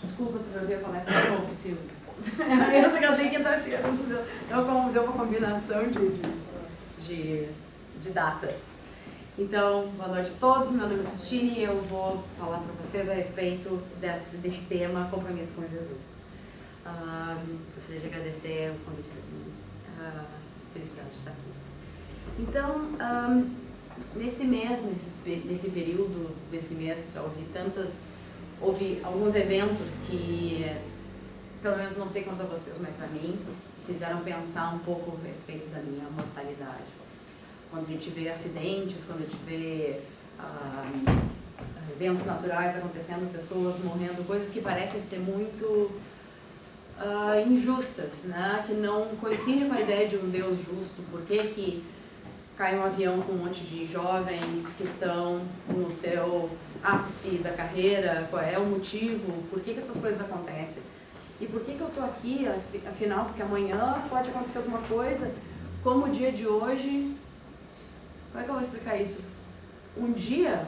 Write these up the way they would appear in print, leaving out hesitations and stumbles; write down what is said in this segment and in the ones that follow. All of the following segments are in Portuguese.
Desculpa, tu vai ver a palestra de novo, Silvio. Eu sei que eu tenho quinta-feira, deu uma combinação de datas. Então, boa noite a todos, meu nome é Cristine e eu vou falar para vocês a respeito desse tema, compromisso com Jesus. Gostaria de agradecer o convite da minha felicidade de estar aqui. Então, nesse mês, nesse período desse mês, já houve alguns eventos que, pelo menos não sei quanto a vocês, mas a mim, fizeram pensar um pouco a respeito da minha mortalidade. Quando a gente vê acidentes, quando a gente vê eventos naturais acontecendo, pessoas morrendo, coisas que parecem ser muito injustas, né? Que não coincidem com a ideia de um Deus justo. Por que cai um avião com um monte de jovens que estão no seu ápice da carreira? Qual é o motivo? Por que essas coisas acontecem? E por que eu estou aqui, afinal, porque amanhã pode acontecer alguma coisa, como o dia de hoje. Como é que eu vou explicar isso? O dia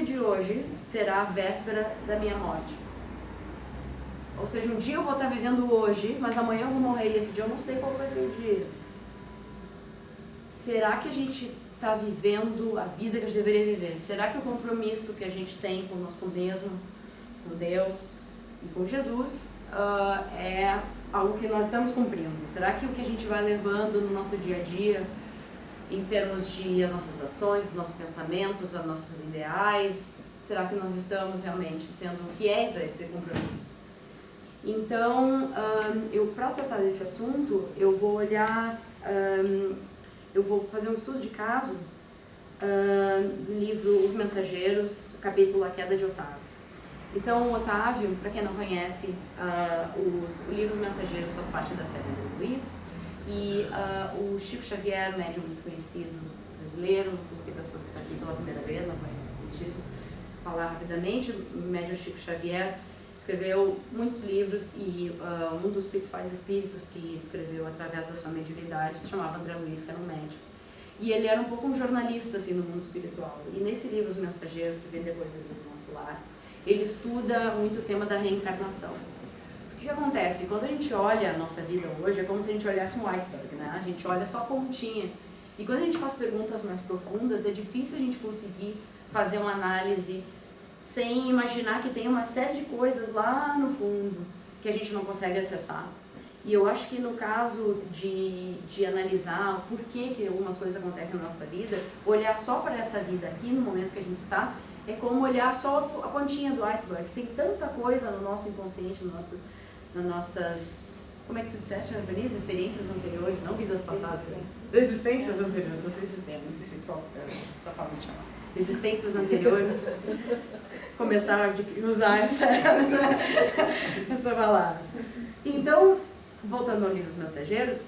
de hoje será a véspera da minha morte. Ou seja, um dia eu vou estar vivendo hoje, mas amanhã eu vou morrer e esse dia eu não sei qual vai ser o dia. Será que a gente está vivendo a vida que a gente deveria viver? Será que o compromisso que a gente tem conosco mesmo, com Deus e com Jesus, é algo que nós estamos cumprindo? Será que o que a gente vai levando no nosso dia a dia, em termos de as nossas ações, os nossos pensamentos, os nossos ideais, será que nós estamos realmente sendo fiéis a esse compromisso? Então, para tratar desse assunto, eu vou olhar, eu vou fazer um estudo de caso no livro Os Mensageiros, capítulo A Queda de Otávio. Então, Otávio, para quem não conhece, o livro Os Mensageiros faz parte da série do Luiz. E o Chico Xavier, um médium muito conhecido brasileiro, não sei se tem pessoas que estão aqui pela primeira vez, não conhecem o espiritismo, preciso falar rapidamente. O médium Chico Xavier escreveu muitos livros e um dos principais espíritos que escreveu através da sua mediunidade se chamava André Luiz, que era um médium. E ele era um pouco um jornalista assim, no mundo espiritual. E nesse livro Os Mensageiros, que vem depois do livro Nosso Lar, ele estuda muito o tema da reencarnação. O que acontece? Quando a gente olha a nossa vida hoje, é como se a gente olhasse um iceberg, né? A gente olha só a pontinha. E quando a gente faz perguntas mais profundas, é difícil a gente conseguir fazer uma análise sem imaginar que tem uma série de coisas lá no fundo que a gente não consegue acessar. E eu acho que no caso de analisar por que algumas coisas acontecem na nossa vida, olhar só para essa vida aqui, no momento que a gente está, é como olhar só a pontinha do iceberg. Tem tanta coisa no nosso inconsciente, nas nossas, como é que tu disseste, Ana Denise? Experiências anteriores, não vidas passadas. Existências anteriores, não sei se tem muito esse tópico, essa forma de chamar. Existências anteriores. Começar a usar essa palavra. Então, voltando ao livro Os Mensageiros,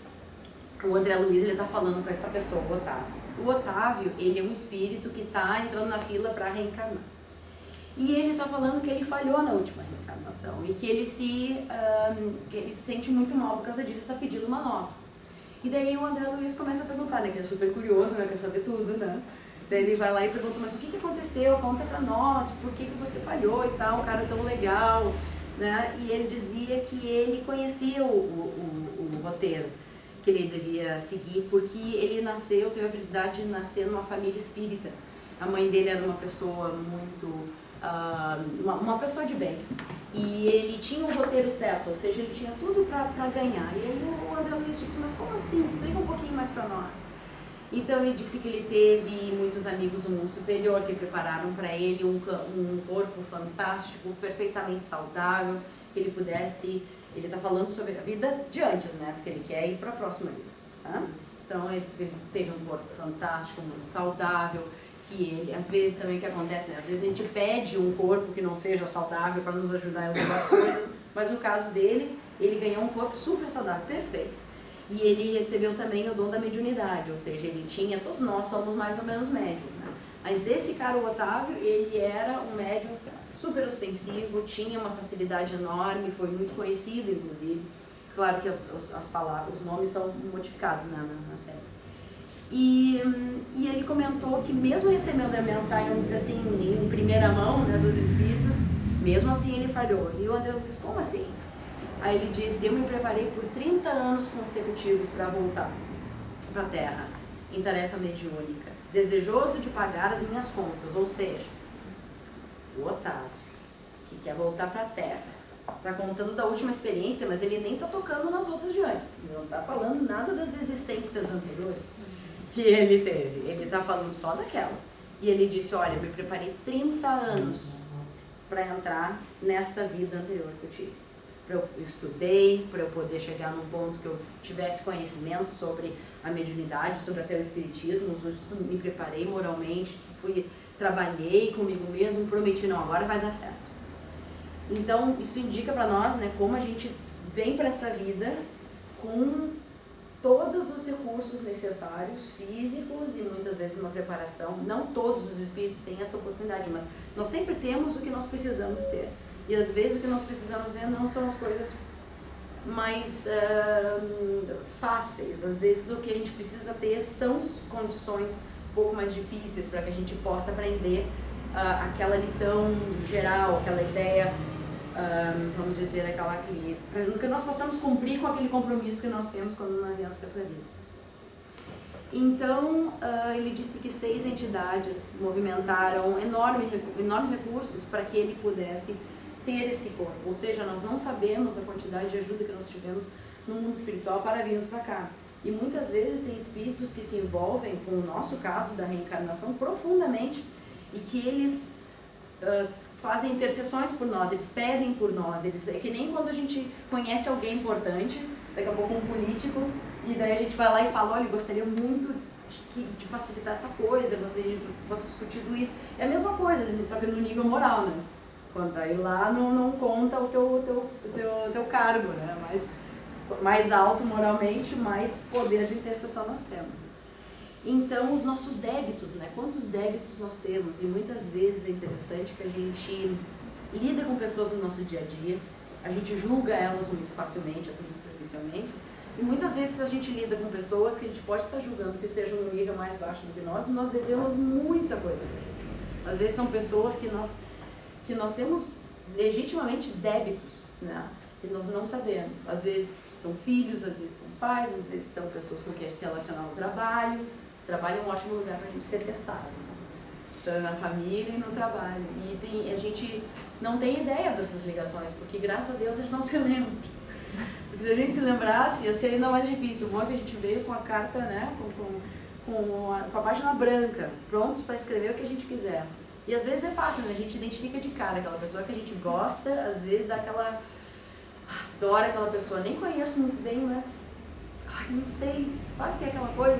o André Luiz está falando com essa pessoa, o Otávio. O Otávio, ele é um espírito que está entrando na fila para reencarnar. E ele está falando que ele falhou na última reencarnação e que ele se sente muito mal por causa disso, está pedindo uma nova. E daí o André Luiz começa a perguntar, né, que ele é super curioso, né, quer saber tudo, né? Daí ele vai lá e pergunta, mas o que aconteceu? Conta pra nós, por que você falhou e tal, um cara tão legal, né? E ele dizia que ele conhecia o roteiro que ele devia seguir, porque ele teve a felicidade de nascer numa família espírita. A mãe dele era uma pessoa muito... uma pessoa de bem, e ele tinha o roteiro certo, ou seja, ele tinha tudo para ganhar. E aí o André Luiz disse, mas como assim? Explica um pouquinho mais para nós. Então ele disse que ele teve muitos amigos no mundo superior que prepararam para ele um corpo fantástico, perfeitamente saudável, que ele pudesse... Ele está falando sobre a vida de antes, né? Porque ele quer ir para a próxima vida, tá? Então ele teve um corpo fantástico, muito saudável, que ele, às vezes também o que acontece, né? Às vezes a gente pede um corpo que não seja saudável para nos ajudar em algumas coisas, mas no caso dele, ele ganhou um corpo super saudável, perfeito. E ele recebeu também o dom da mediunidade, ou seja, ele tinha, todos nós somos mais ou menos médiuns, né? Mas esse cara, o Otávio, ele era um médium super ostensivo, tinha uma facilidade enorme, foi muito conhecido, inclusive. Claro que as palavras, os nomes são modificados, né, na série. E ele comentou que mesmo recebendo a mensagem, vamos dizer assim, em primeira mão, né, dos espíritos, mesmo assim ele falhou. E o André Luiz, como assim? Aí ele disse, eu me preparei por 30 anos consecutivos para voltar para a Terra, em tarefa mediúnica, desejoso de pagar as minhas contas, ou seja, o Otávio, que quer voltar para a Terra, está contando da última experiência, mas ele nem está tocando nas outras de antes, ele não está falando nada das existências anteriores que ele teve, ele está falando só daquela. E ele disse, olha, eu me preparei 30 anos para entrar nesta vida anterior que eu tive. Eu estudei para eu poder chegar num ponto que eu tivesse conhecimento sobre a mediunidade, sobre até o espiritismo, me preparei moralmente, trabalhei comigo mesmo, prometi, não, agora vai dar certo. Então, isso indica para nós, né, como a gente vem para essa vida com todos os recursos necessários, físicos e muitas vezes uma preparação. Não todos os espíritos têm essa oportunidade, mas nós sempre temos o que nós precisamos ter. E às vezes o que nós precisamos ver não são as coisas mais fáceis. Às vezes o que a gente precisa ter são condições um pouco mais difíceis para que a gente possa aprender aquela lição geral, aquela ideia, vamos dizer, que nós possamos cumprir com aquele compromisso que nós temos quando nós viemos para essa vida. Então, ele disse que 6 entidades movimentaram enormes recursos para que ele pudesse ter esse corpo, ou seja, nós não sabemos a quantidade de ajuda que nós tivemos no mundo espiritual para virmos para cá. E muitas vezes tem espíritos que se envolvem com o nosso caso da reencarnação profundamente e que eles fazem intercessões por nós, eles pedem por nós, é que nem quando a gente conhece alguém importante, daqui a pouco um político, e daí a gente vai lá e fala, olha, eu gostaria muito de facilitar essa coisa, eu gostaria de fosse discutido isso. É a mesma coisa, só que no nível moral, né? Quando aí lá não conta o teu cargo, né? Mais alto moralmente, mais poder de intercessão nós temos. Então, os nossos débitos, né? Quantos débitos nós temos? E muitas vezes é interessante que a gente lida com pessoas no nosso dia a dia, a gente julga elas muito facilmente, assim, superficialmente, e muitas vezes a gente lida com pessoas que a gente pode estar julgando que estejam no nível mais baixo do que nós devemos muita coisa para eles. Às vezes são pessoas que nós temos legitimamente débitos, né? E nós não sabemos. Às vezes são filhos, às vezes são pais, às vezes são pessoas com quem a gente se relaciona no trabalho. O trabalho é um ótimo lugar para a gente ser testado, né? Então, na família e no trabalho. E a gente não tem ideia dessas ligações, porque graças a Deus a gente não se lembra. Porque se a gente se lembrasse, ia ser ainda mais difícil. O bom é que a gente veio com a carta, né, com a página branca, prontos para escrever o que a gente quiser. E às vezes é fácil, né? A gente identifica de cara aquela pessoa que a gente gosta, às vezes dá aquela... adora aquela pessoa, nem conheço muito bem, mas... não sei, sabe, tem aquela coisa?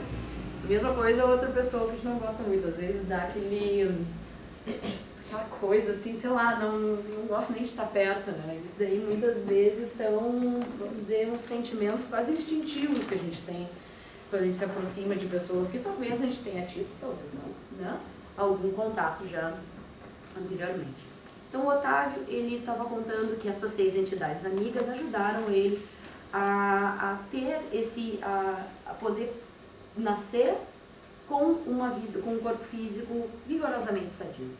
A mesma coisa outra pessoa que a gente não gosta muito, às vezes dá aquela coisa assim, sei lá, não gosto nem de estar perto, né? Isso daí muitas vezes são, vamos dizer, uns sentimentos quase instintivos que a gente tem quando a gente se aproxima de pessoas que talvez a gente tenha tido, talvez não, né? Algum contato já anteriormente. Então o Otávio, ele estava contando que essas 6 entidades amigas ajudaram ele a ter a poder nascer com uma vida, com um corpo físico vigorosamente sadio.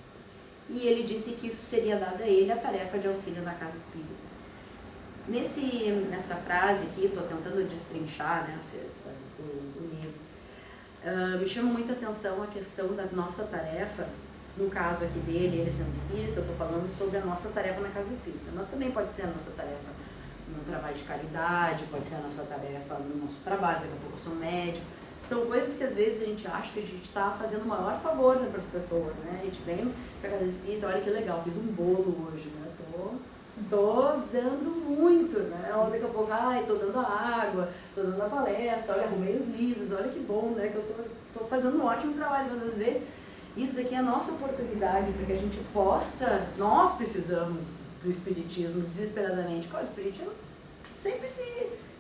E ele disse que seria dada a ele a tarefa de auxílio na casa espírita. Nessa frase aqui, estou tentando destrinchar, né, o livro, me chama muita atenção a questão da nossa tarefa. No caso aqui dele, ele sendo espírita, eu estou falando sobre a nossa tarefa na casa espírita, mas também pode ser a nossa tarefa no trabalho de caridade, pode ser a nossa tarefa no nosso trabalho, daqui a pouco eu sou médico. São coisas que às vezes a gente acha que a gente está fazendo o maior favor, né, para as pessoas, né? A gente vem para a casa espírita, olha que legal, fiz um bolo hoje, né? Tô dando muito, né? Ou daqui a pouco, tô dando a água, tô dando a palestra, olha, arrumei os livros, olha que bom, né? Que eu tô fazendo um ótimo trabalho, mas às vezes isso daqui é a nossa oportunidade para que a gente possa, nós precisamos do espiritismo desesperadamente. Claro, o espiritismo sempre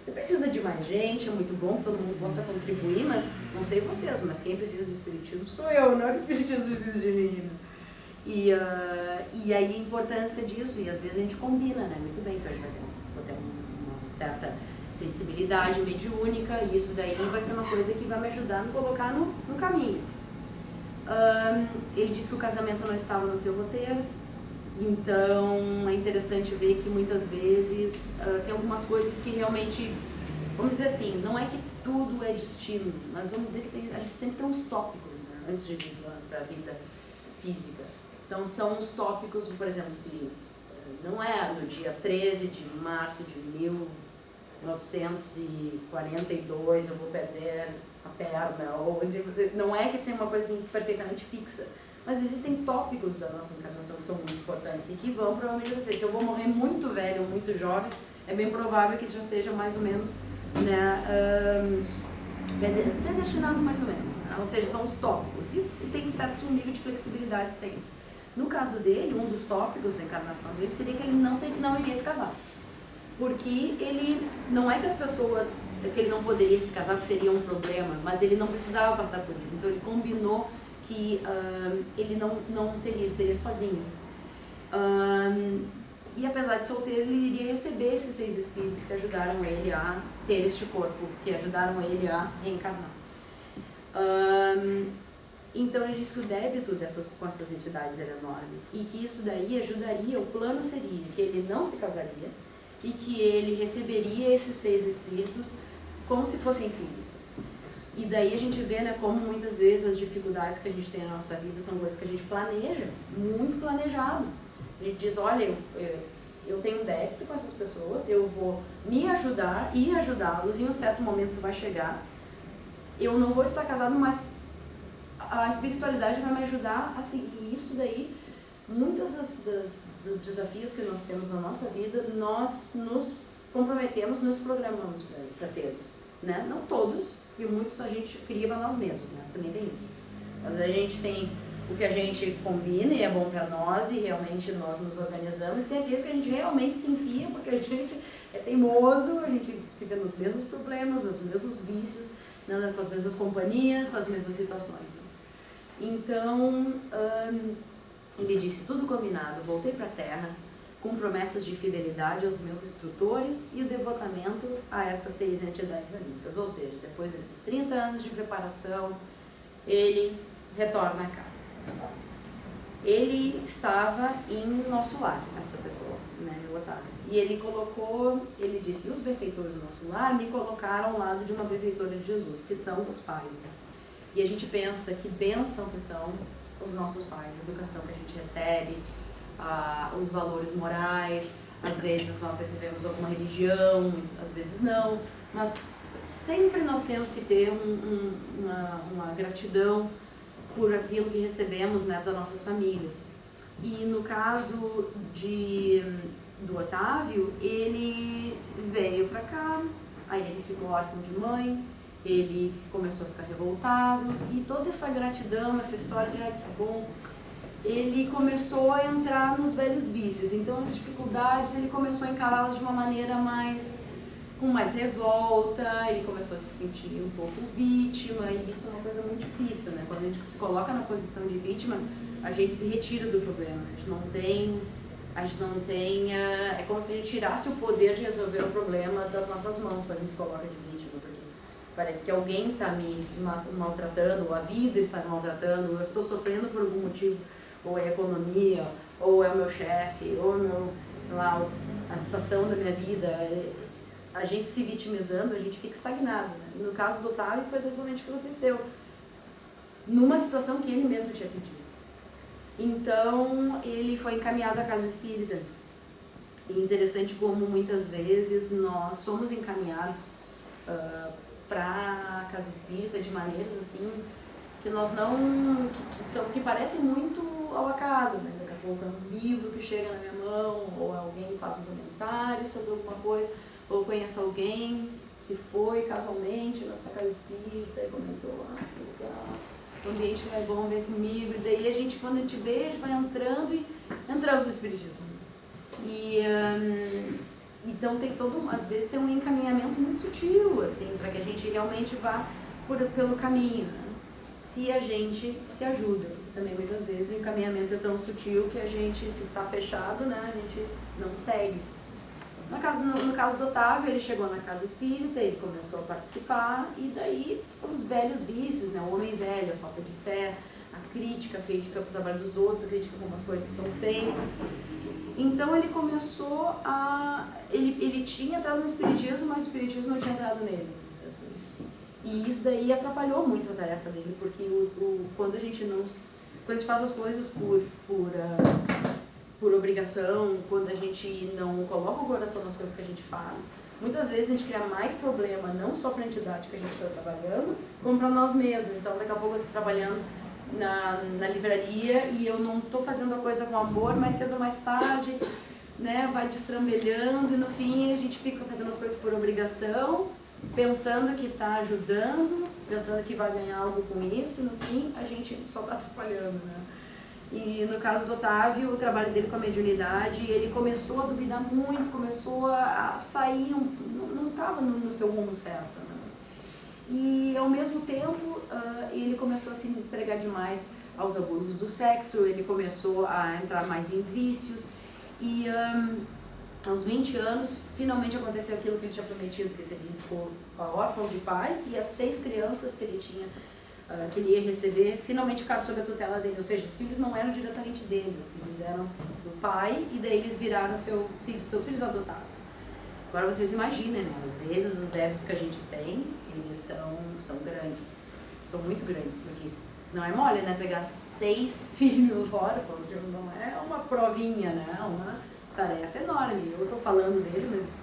precisa de mais gente, é muito bom que todo mundo possa contribuir, mas não sei vocês, mas quem precisa do espiritismo sou eu, não é que o espiritismo precisa de mim, né? E aí a importância disso, e às vezes a gente combina, né? Muito bem, então a gente vai ter uma certa sensibilidade mediúnica, e isso daí vai ser uma coisa que vai me ajudar a me colocar no caminho. Ele disse que o casamento não estava no seu roteiro, então é interessante ver que muitas vezes tem algumas coisas que realmente, vamos dizer assim, não é que tudo é destino, mas vamos dizer que a gente sempre tem uns tópicos, né, antes de vir para a vida física. Então são os tópicos, por exemplo, se não é no dia 13 de março de 1942 eu vou perder a perna, ou não é que tem uma coisa assim perfeitamente fixa, mas existem tópicos da nossa encarnação que são muito importantes e que vão provavelmente acontecer. Se eu vou morrer muito velho ou muito jovem, é bem provável que isso já seja mais ou menos, né, predestinado mais ou menos, né? Ou seja, são os tópicos e tem certo nível de flexibilidade sempre. No caso dele, um dos tópicos da encarnação dele seria que ele não iria se casar. Porque ele, não é que as pessoas, que ele não poderia se casar, que seria um problema, mas ele não precisava passar por isso. Então ele combinou que ele não teria, ele seria sozinho. E apesar de solteiro, ele iria receber esses 6 espíritos que ajudaram ele a ter este corpo, que ajudaram ele a reencarnar. Então ele diz que o débito com essas entidades era enorme e que isso daí ajudaria, o plano seria que ele não se casaria e que ele receberia esses 6 espíritos como se fossem filhos. E daí a gente vê, né, como muitas vezes as dificuldades que a gente tem na nossa vida são coisas que a gente planeja, muito planejado. A gente diz, olha, eu tenho um débito com essas pessoas, eu vou me ajudar e ajudá-los, e em um certo momento isso vai chegar. Eu não vou estar casado, mas a espiritualidade vai me ajudar a seguir isso daí. Muitos dos desafios que nós temos na nossa vida, nós nos comprometemos, nos programamos para tê-los, né? Não todos, porque muitos a gente cria para nós mesmos, né? Também tem isso. Mas a gente tem o que a gente combina e é bom para nós e realmente nós nos organizamos. Tem aqueles que a gente realmente se enfia porque a gente é teimoso, a gente se vê nos mesmos problemas, nos mesmos vícios, né? Com as mesmas companhias, com as mesmas situações. Né? Então, ele disse, tudo combinado, voltei para a Terra com promessas de fidelidade aos meus instrutores e o devotamento a essas 6 entidades amigas. Ou seja, depois desses 30 anos de preparação, ele retorna a casa. Ele estava em nosso lar, essa pessoa, né, o Otávio. E ele disse, os benfeitores do nosso lar me colocaram ao lado de uma benfeitora de Jesus, que são os pais, né? E a gente pensa que bênção que são os nossos pais, a educação que a gente recebe, os valores morais. Às vezes nós recebemos alguma religião, às vezes não, mas sempre nós temos que ter uma gratidão por aquilo que recebemos, né, das nossas famílias. E no caso do Otávio, ele veio para cá, aí ele ficou órfão de mãe, ele começou a ficar revoltado, e toda essa gratidão, essa história de que bom, ele começou a entrar nos velhos vícios. Então as dificuldades ele começou a encará-las de uma maneira com mais revolta, ele começou a se sentir um pouco vítima, e isso é uma coisa muito difícil, né? Quando a gente se coloca na posição de vítima, a gente se retira do problema, a gente não tem, é como se a gente tirasse o poder de resolver o problema das nossas mãos quando a gente se coloca de vítima, porque parece que alguém está me maltratando, ou a vida está me maltratando, ou eu estou sofrendo por algum motivo, ou é a economia, ou é o meu chefe, ou sei lá, a situação da minha vida. A gente se vitimizando, a gente fica estagnado, né? No caso do Otávio foi exatamente o que aconteceu, numa situação que ele mesmo tinha pedido. Então ele foi encaminhado à casa espírita. E interessante como muitas vezes nós somos encaminhados para a casa espírita de maneiras assim que nós não, que parecem muito ao acaso, né? Daqui a pouco é um livro que chega na minha mão, ou alguém faz um comentário sobre alguma coisa, ou conheço alguém que foi casualmente nessa casa espírita e comentou, que legal, o ambiente não é bom, vem comigo. E daí a gente, quando a gente vê, a gente vai entrando e entramos no espiritismo. E então tem às vezes tem um encaminhamento muito sutil, assim, para que a gente realmente vá pelo caminho, né? Se a gente se ajuda, porque também muitas vezes o encaminhamento é tão sutil que a gente, se está fechado, né, a gente não segue. No caso do Otávio, ele chegou na casa espírita, ele começou a participar, e daí os velhos vícios, né? O homem velho, a falta de fé, a crítica para o trabalho dos outros, a crítica como as coisas são feitas. Então ele começou a... Ele tinha entrado no espiritismo, mas o espiritismo não tinha entrado nele. Assim. E isso daí atrapalhou muito a tarefa dele, porque quando a gente faz as coisas por obrigação, quando a gente não coloca o coração nas coisas que a gente faz, muitas vezes a gente cria mais problema, não só para a entidade que a gente está trabalhando, como para nós mesmos. Então daqui a pouco eu estou trabalhando na livraria e eu não estou fazendo a coisa com amor, mas cedo ou mais tarde, né, vai destrambelhando e no fim a gente fica fazendo as coisas por obrigação, pensando que está ajudando, pensando que vai ganhar algo com isso, e no fim a gente só está atrapalhando, né? E no caso do Otávio, o trabalho dele com a mediunidade, ele começou a duvidar muito, começou a sair, não estava no seu rumo certo, né? E ao mesmo tempo, ele começou a se entregar demais aos abusos do sexo, ele começou a entrar mais em vícios, e aos 20 anos, finalmente aconteceu aquilo que ele tinha prometido, que ele ficou órfão de pai, e as 6 crianças que ele tinha, que ele ia receber, finalmente ficaram sob a tutela dele. Ou seja, os filhos não eram diretamente dele, os filhos eram do pai, e daí eles viraram seus filhos adotados. Agora vocês imaginem, né? Às vezes os débitos que a gente tem, eles são grandes, são muito grandes, porque não é mole, né? Pegar 6 filhos órfãos, não é uma provinha, né? É uma tarefa enorme. Eu estou falando dele, mas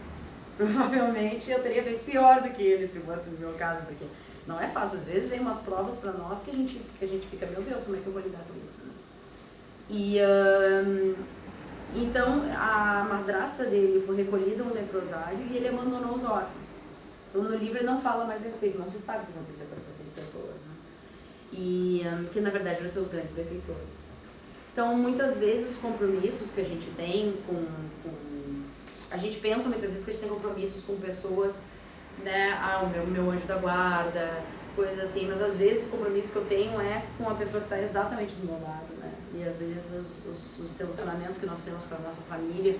provavelmente eu teria feito pior do que ele se fosse no meu caso, porque não é fácil. Às vezes vem umas provas para nós que a gente fica, meu Deus, como é que eu vou lidar com isso? Né? E então a madrasta dele foi recolhida a um leprosário e ele abandonou os órfãos. Então no livro ele não fala mais a respeito, não se sabe o que aconteceu com essas 6 pessoas, né? E que na verdade eram seus grandes benfeitores. Então muitas vezes os compromissos que a gente tem a gente pensa muitas vezes que a gente tem compromissos com pessoas, né, o meu anjo da guarda, coisas assim, mas às vezes o compromisso que eu tenho é com a pessoa que está exatamente do meu lado, né, e às vezes os relacionamentos que nós temos com a nossa família,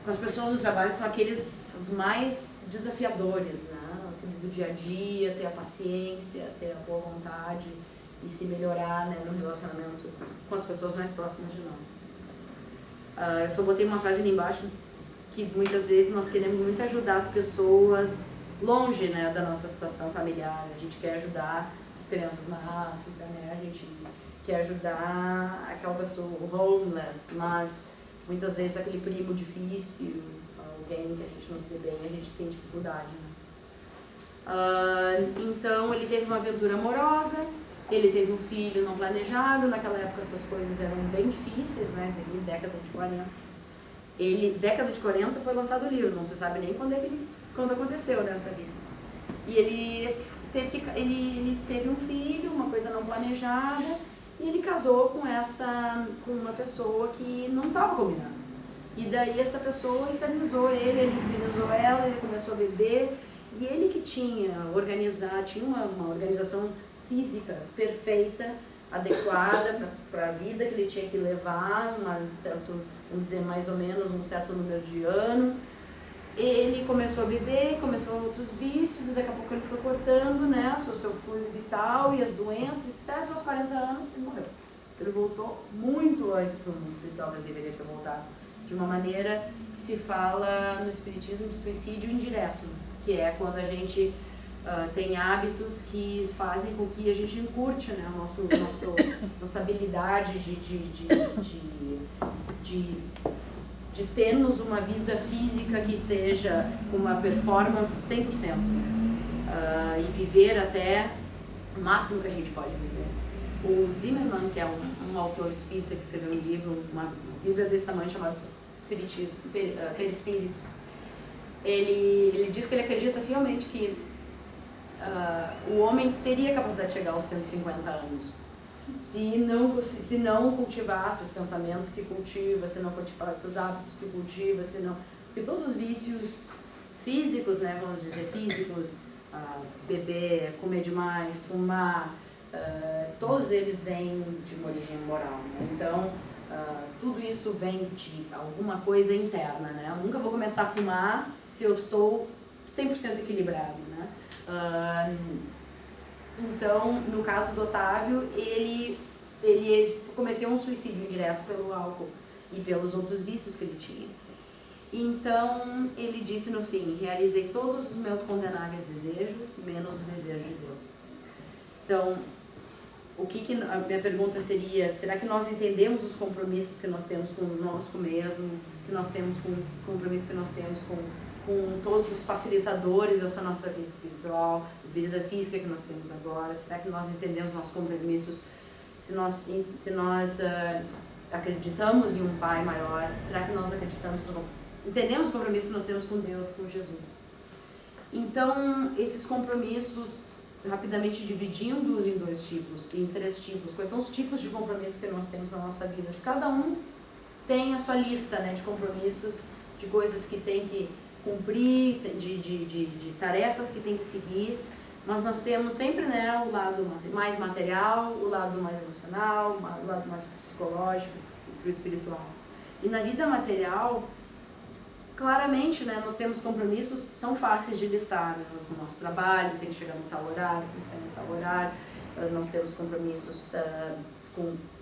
com as pessoas do trabalho, são os mais desafiadores, né, do dia a dia, ter a paciência, ter a boa vontade e se melhorar, né, no relacionamento com as pessoas mais próximas de nós. Eu só botei uma frase ali embaixo, que muitas vezes nós queremos muito ajudar as pessoas longe, né, da nossa situação familiar. A gente quer ajudar as crianças na África, né, a gente quer ajudar aquela pessoa homeless, mas muitas vezes aquele primo difícil, alguém que a gente não se dê bem, a gente tem dificuldade, né. Então ele teve uma aventura amorosa, ele teve um filho não planejado, naquela época essas coisas eram bem difíceis, né, década de 40. Década de 40 foi lançado o livro, não se sabe nem quando aconteceu nessa vida. E ele teve um filho, uma coisa não planejada, e ele casou com uma pessoa que não estava combinada. E daí essa pessoa infernizou ele infernizou ela, ele começou a beber, e ele que tinha uma organização física perfeita, adequada para a vida que ele tinha que levar, vamos dizer, mais ou menos um certo número de anos. Ele começou a beber, começou outros vícios, e daqui a pouco ele foi cortando, né, o seu fluido vital e as doenças, etc. Aos 40 anos ele morreu. Ele voltou muito antes para o mundo espiritual que ele deveria ter voltado, de uma maneira que se fala no espiritismo de suicídio indireto, que é quando a gente tem hábitos que fazem com que a gente encurte, né, nossa habilidade de termos uma vida física que seja com uma performance 100%, e viver até o máximo que a gente pode viver. O Zimmermann, que é um autor espírita que escreveu um livro, uma bíblia desse tamanho chamado Espiritismo, Perispírito, ele diz que ele acredita fielmente que o homem teria capacidade de chegar aos 150 anos se não cultivasse os pensamentos que cultiva, se não cultivasse os hábitos que cultiva, porque todos os vícios físicos, né, vamos dizer físicos, beber, comer demais, fumar, todos eles vêm de uma origem moral, né? Então tudo isso vem de alguma coisa interna, né? Eu nunca vou começar a fumar se eu estou 100% equilibrado, né? Então, no caso do Otávio, ele cometeu um suicídio indireto pelo álcool e pelos outros vícios que ele tinha. Então, ele disse no fim: realizei todos os meus condenáveis desejos, menos os desejos de Deus. Então, a minha pergunta seria: será que nós entendemos os compromissos que nós temos com o nosso mesmo, que nós temos com compromissos que nós temos com todos os facilitadores dessa nossa vida espiritual, vida física que nós temos agora? Será que nós entendemos nossos compromissos? Se nós acreditamos em um Pai maior, será que nós entendemos o compromisso que nós temos com Deus, com Jesus? Então, esses compromissos, rapidamente dividindo-os em 2 tipos, em 3 tipos. Quais são os tipos de compromissos que nós temos na nossa vida? Cada um tem a sua lista, né, de compromissos, de coisas que tem que cumprir, de tarefas que tem que seguir. Mas nós temos sempre, né, o lado mais material, o lado mais emocional, o lado mais psicológico, o espiritual. E na vida material, claramente, né, nós temos compromissos que são fáceis de listar, né, com o nosso trabalho, tem que chegar no tal horário, tem que sair no tal horário, nós temos compromissos,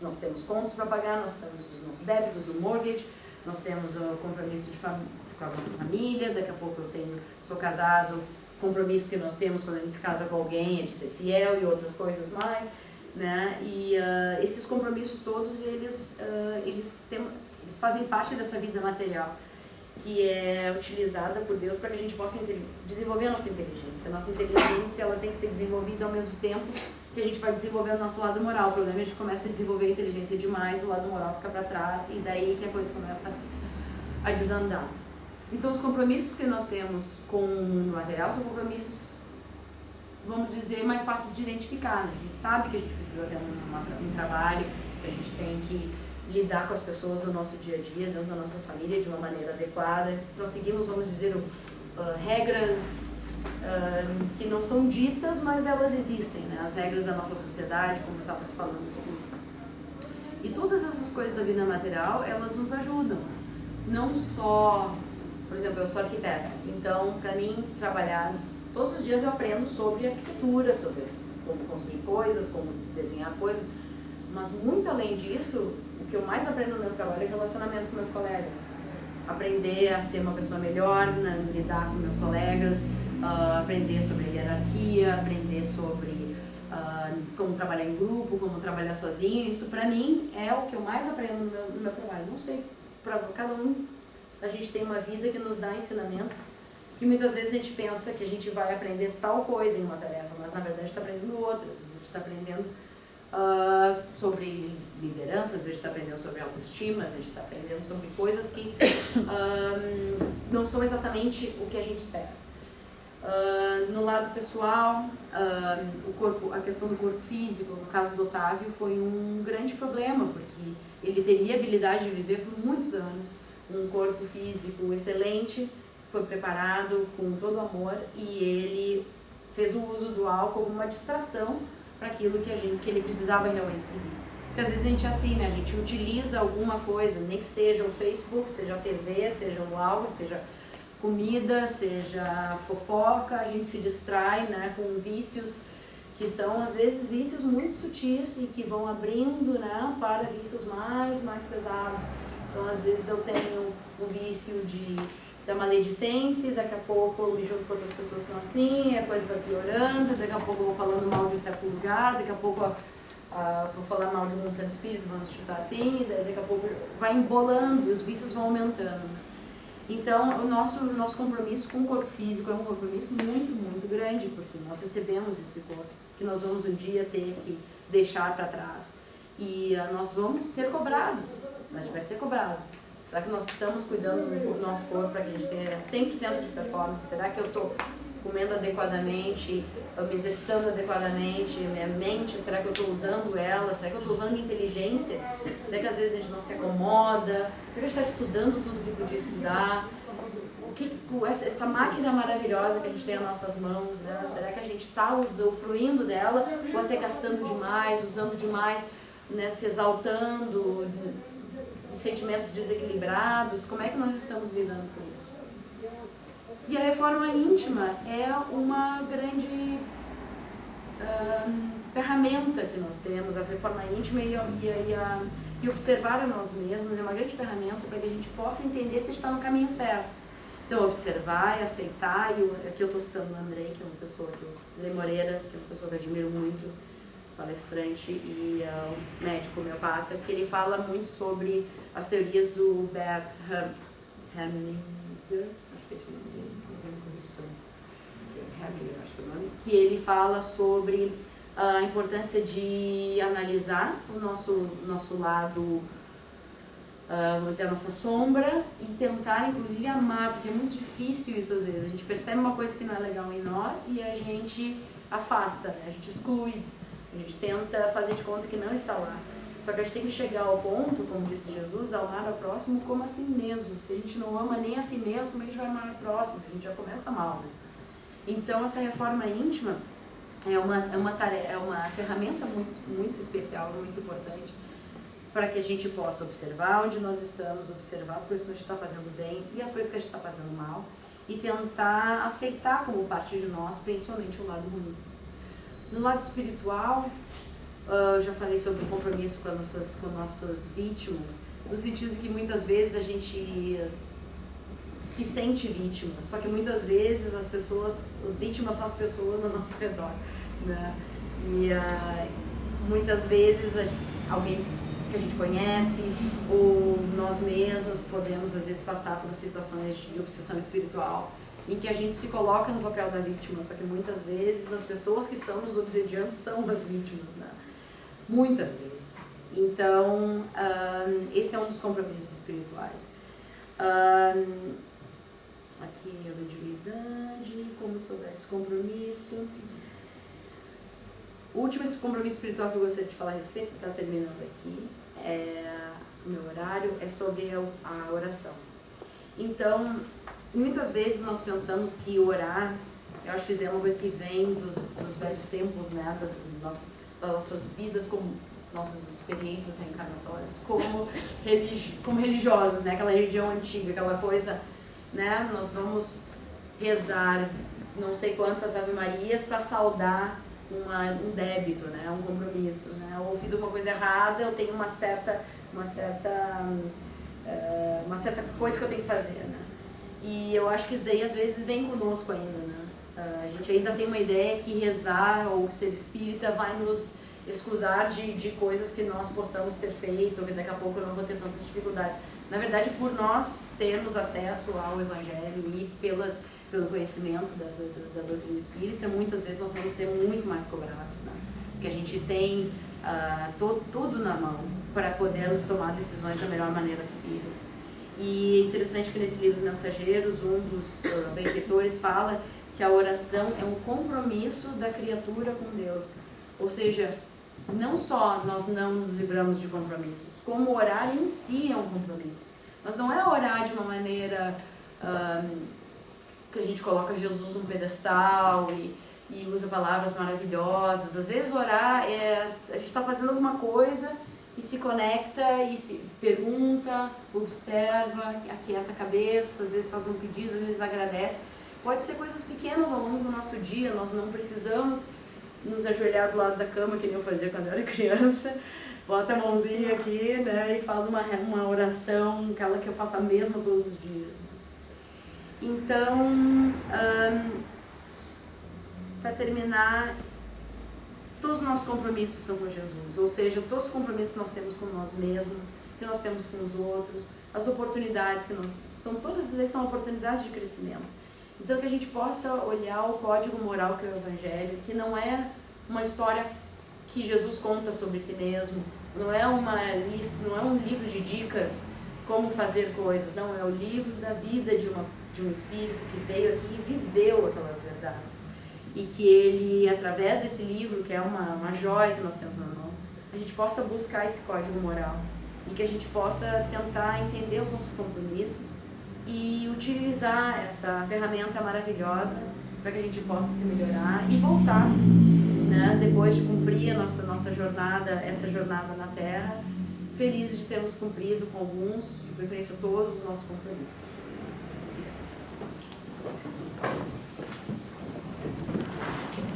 nós temos contas para pagar, nós temos os nossos débitos, o mortgage, nós temos o compromisso com a nossa família, daqui a pouco sou casado, compromisso que nós temos quando a gente se casa com alguém é de ser fiel e outras coisas mais, né, e esses compromissos todos, eles fazem parte dessa vida material, que é utilizada por Deus para que a gente possa desenvolver a nossa inteligência. A nossa inteligência, ela tem que ser desenvolvida ao mesmo tempo que a gente vai desenvolver o nosso lado moral. O problema é que a gente começa a desenvolver a inteligência demais, o lado moral fica para trás e daí que a coisa começa a desandar. Então, os compromissos que nós temos com o material são compromissos, vamos dizer, mais fáceis de identificar, né? A gente sabe que a gente precisa ter um trabalho, que a gente tem que lidar com as pessoas do nosso dia a dia, dentro da nossa família, de uma maneira adequada. Se nós seguimos, vamos dizer, regras que não são ditas, mas elas existem, né? As regras da nossa sociedade, como eu estava se falando isso tudo. E todas essas coisas da vida material, elas nos ajudam. Não só, por exemplo, eu sou arquiteta, então, para mim, trabalhar, todos os dias eu aprendo sobre arquitetura, sobre como construir coisas, como desenhar coisas, mas muito além disso, o que eu mais aprendo no meu trabalho é relacionamento com meus colegas. Aprender a ser uma pessoa melhor, né, lidar com meus colegas, aprender sobre hierarquia, aprender sobre como trabalhar em grupo, como trabalhar sozinho. Isso, para mim, é o que eu mais aprendo no meu trabalho. Não sei, para cada um, a gente tem uma vida que nos dá ensinamentos, que muitas vezes a gente pensa que a gente vai aprender tal coisa em uma tarefa, mas na verdade está aprendendo outras. A gente está aprendendo sobre liderança, às vezes está aprendendo sobre autoestima, a gente está aprendendo sobre coisas que não são exatamente o que a gente espera. No lado pessoal, a questão do corpo físico, no caso do Otávio, foi um grande problema, porque ele teria a habilidade de viver por muitos anos, um corpo físico excelente, foi preparado com todo amor e ele fez o uso do álcool como uma distração para aquilo que ele precisava realmente seguir. Porque às vezes a gente é assim, né? A gente utiliza alguma coisa, nem que seja o Facebook, seja a TV, seja o álcool, seja comida, seja fofoca, a gente se distrai, né, com vícios que são às vezes vícios muito sutis e que vão abrindo, né, para vícios mais pesados. Então às vezes eu tenho o vício da maledicência, daqui a pouco eu me junto com outras pessoas que são assim, a coisa vai piorando, daqui a pouco eu vou falando mal de um certo lugar, daqui a pouco vou falar mal de um santo espírito, vamos chutar assim, daqui a pouco vai embolando e os vícios vão aumentando. Então, o nosso compromisso com o corpo físico é um compromisso muito grande, porque nós recebemos esse corpo, que nós vamos um dia ter que deixar para trás. E nós vamos ser cobrados, a gente vai ser cobrado. Será que nós estamos cuidando do nosso corpo para que a gente tenha 100% de performance? Será que eu estou comendo adequadamente, me exercitando adequadamente, minha mente, será que eu estou usando ela? Será que eu estou usando minha inteligência? Será que às vezes a gente não se acomoda? Será que a gente está estudando tudo que podia estudar? Essa máquina maravilhosa que a gente tem nas nossas mãos, né? Será que a gente está usufruindo dela ou até gastando demais, usando demais, né? Se exaltando? de sentimentos desequilibrados, como é que nós estamos lidando com isso? E a reforma íntima é uma grande ferramenta que nós temos, a reforma íntima e observar a nós mesmos é uma grande ferramenta para que a gente possa entender se está no caminho certo. Então, observar e aceitar, e aqui eu estou citando o Andrei, que é uma pessoa Andrei Moreira, que é uma pessoa que eu admiro muito, palestrante e médico homeopata, que ele fala muito sobre as teorias do Bert Hellinger, acho que esse é o nome dele, Hellinger, acho que é o nome, que ele fala sobre a importância de analisar o nosso lado, vamos dizer, a nossa sombra, e tentar inclusive amar, porque é muito difícil isso às vezes. A gente percebe uma coisa que não é legal em nós e a gente afasta, né? A gente exclui, a gente tenta fazer de conta que não está lá. Só que a gente tem que chegar ao ponto, como disse Jesus, a amar ao próximo como a si mesmo. Se a gente não ama nem a si mesmo, como a gente vai amar ao próximo? A gente já começa mal, né? Então essa reforma íntima é uma ferramenta muito especial, muito importante, para que a gente possa observar onde nós estamos, observar as coisas que a gente está fazendo bem e as coisas que a gente está fazendo mal, e tentar aceitar como parte de nós, principalmente o lado ruim. No lado espiritual, eu já falei sobre o compromisso com nossas vítimas, no sentido que muitas vezes a gente se sente vítima, só que muitas vezes as vítimas são as pessoas ao nosso redor, né? E muitas vezes alguém que a gente conhece ou nós mesmos podemos às vezes passar por situações de obsessão espiritual em que a gente se coloca no papel da vítima, só que muitas vezes as pessoas que estão nos obsediando são as vítimas, né? Muitas vezes. Então, esse é um dos compromissos espirituais. Aqui a mediunidade, como souber esse compromisso. O último compromisso espiritual que eu gostaria de falar a respeito, que está terminando aqui, o meu horário, é sobre a oração. Então, muitas vezes nós pensamos que orar, eu acho que isso é uma coisa que vem dos velhos tempos, né, das nossas vidas, como nossas experiências reencarnatórias, como religiosos, né, aquela religião antiga, aquela coisa, né, nós vamos rezar não sei quantas Ave-Marias para saldar um débito, né, um compromisso, né, ou fiz uma coisa errada, eu tenho uma certa coisa que eu tenho que fazer, né. E eu acho que isso daí às vezes vem conosco ainda, né. A gente ainda tem uma ideia que rezar ou ser espírita vai nos excusar de coisas que nós possamos ter feito, ou que daqui a pouco eu não vou ter tantas dificuldades. Na verdade, por nós termos acesso ao Evangelho e pelo conhecimento da doutrina espírita, muitas vezes nós vamos ser muito mais cobrados, né? Porque a gente tem tudo na mão para podermos tomar decisões da melhor maneira possível. E é interessante que nesse livro Os Mensageiros, um dos benfeitores fala que a oração é um compromisso da criatura com Deus. Ou seja, não só nós não nos livramos de compromissos, como orar em si é um compromisso. Mas não é orar de uma maneira que a gente coloca Jesus num pedestal e usa palavras maravilhosas. Às vezes orar a gente está fazendo alguma coisa e se conecta e se pergunta, observa, aquieta a cabeça, às vezes faz um pedido, às vezes agradece. Pode ser coisas pequenas ao longo do nosso dia, nós não precisamos nos ajoelhar do lado da cama, que nem eu fazia quando eu era criança, bota a mãozinha aqui, né, e faz uma oração, aquela que eu faço a mesma todos os dias. Então, para terminar, todos os nossos compromissos são com Jesus, ou seja, todos os compromissos que nós temos com nós mesmos, que nós temos com os outros, as oportunidades todas elas são oportunidades de crescimento. Então, que a gente possa olhar o código moral que é o Evangelho, que não é uma história que Jesus conta sobre si mesmo, não é um livro de dicas como fazer coisas, não, é o livro da vida de um espírito que veio aqui e viveu aquelas verdades. E que ele, através desse livro, que é uma joia que nós temos na mão, a gente possa buscar esse código moral e que a gente possa tentar entender os nossos compromissos e utilizar essa ferramenta maravilhosa para que a gente possa se melhorar e voltar, né, depois de cumprir a nossa jornada, essa jornada na Terra, felizes de termos cumprido com alguns, de preferência todos os nossos compromissos. Obrigada.